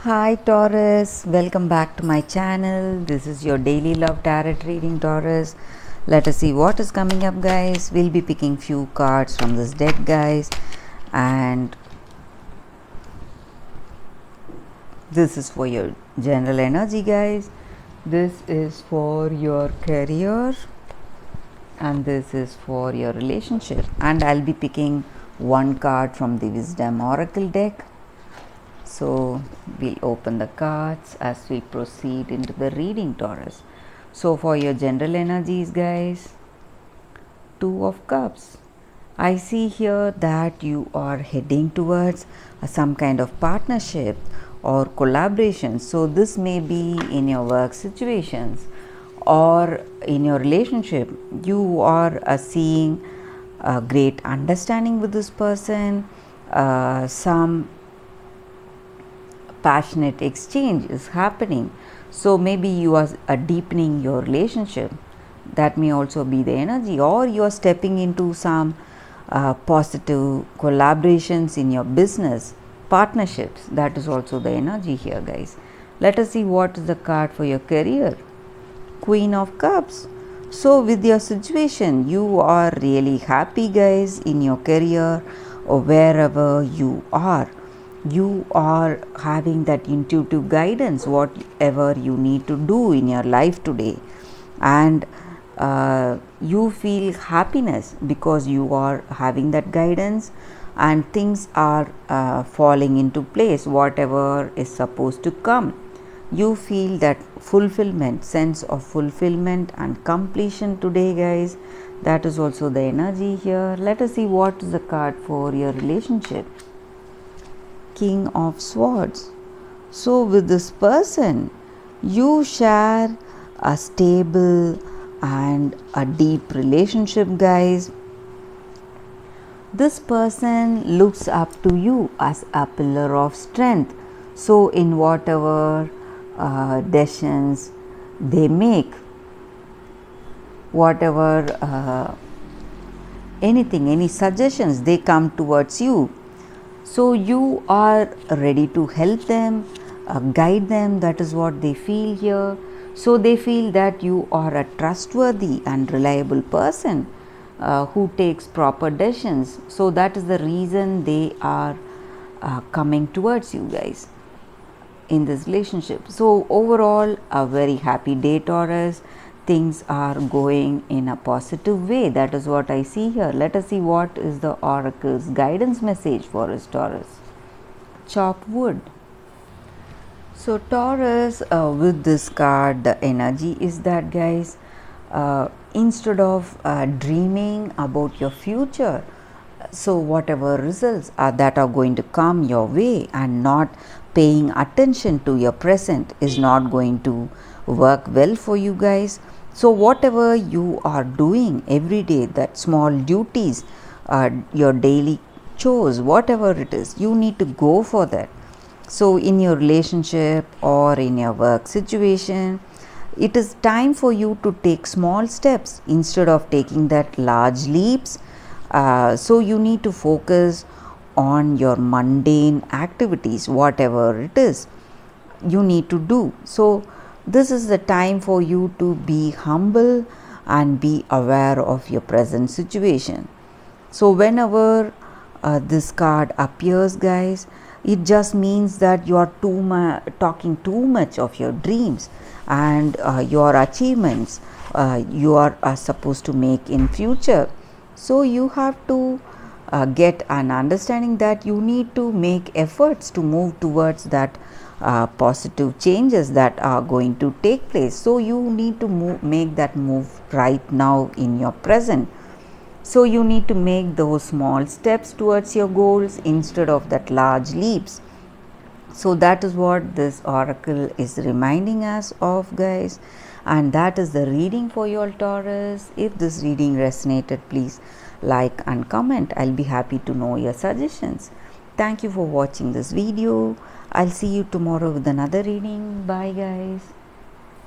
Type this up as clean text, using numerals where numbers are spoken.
Hi Taurus, welcome back to my channel. This is your daily love tarot reading, Taurus. Let us see what is coming up, guys. We'll be picking few cards from this deck, guys, and this is for your general energy, guys. This is for your career and this is for your relationship, and I'll be picking one card from the Wisdom Oracle deck. So we'll open the cards as we proceed into the reading, Taurus. So for your general energies, guys, Two of Cups. I see here that you are heading towards some kind of partnership or collaboration. So this may be in your work situations or in your relationship. You are seeing a great understanding with this person, some passionate exchange is happening. So maybe you are deepening your relationship. That may also be the energy, or you are stepping into some positive collaborations in your business partnerships. That is also the energy here, guys. Let us see what is the card for your career. Queen of Cups. So with your situation, you are really happy, guys, in your career or wherever you are. You are having that intuitive guidance, whatever you need to do in your life today, and you feel happiness because you are having that guidance and things are falling into place, whatever is supposed to come. You feel that fulfillment, sense of fulfillment and completion today, guys. That is also the energy here. Let us see what is the card for your relationship. King of Swords. So with this person, you share a stable and a deep relationship, guys. This person looks up to you as a pillar of strength. So in whatever decisions they make, whatever anything, any suggestions, they come towards you. So you are ready to help them, guide them. That is what they feel here. So they feel that you are a trustworthy and reliable person who takes proper decisions. So that is the reason they are coming towards you, guys, in this relationship. So overall, a very happy day, Taurus. Things are going in a positive way. That is what I see here. Let us see what is the oracle's guidance message for us, Taurus. Chop wood. So Taurus, with this card, the energy is that, guys, instead of dreaming about your future, so whatever results that are going to come your way, and not paying attention to your present is not going to work well for you, guys. So whatever you are doing every day, that small duties, your daily chores, whatever it is, you need to go for that. So in your relationship or in your work situation, it is time for you to take small steps instead of taking that large leaps. So you need to focus on your mundane activities, whatever it is you need to do. So this is the time for you to be humble and be aware of your present situation. So whenever this card appears, guys, it just means that you are talking too much of your dreams and your achievements you are supposed to make in future. So you have to get an understanding that you need to make efforts to move towards that positive changes that are going to take place. So you need to make that move right now in your present. So you need to make those small steps towards your goals instead of that large leaps. So that is what this oracle is reminding us of, guys, and that is the reading for your Taurus. If this reading resonated, please like and comment. I'll be happy to know your suggestions. Thank you for watching this video. I'll see you tomorrow with another reading. Bye, guys.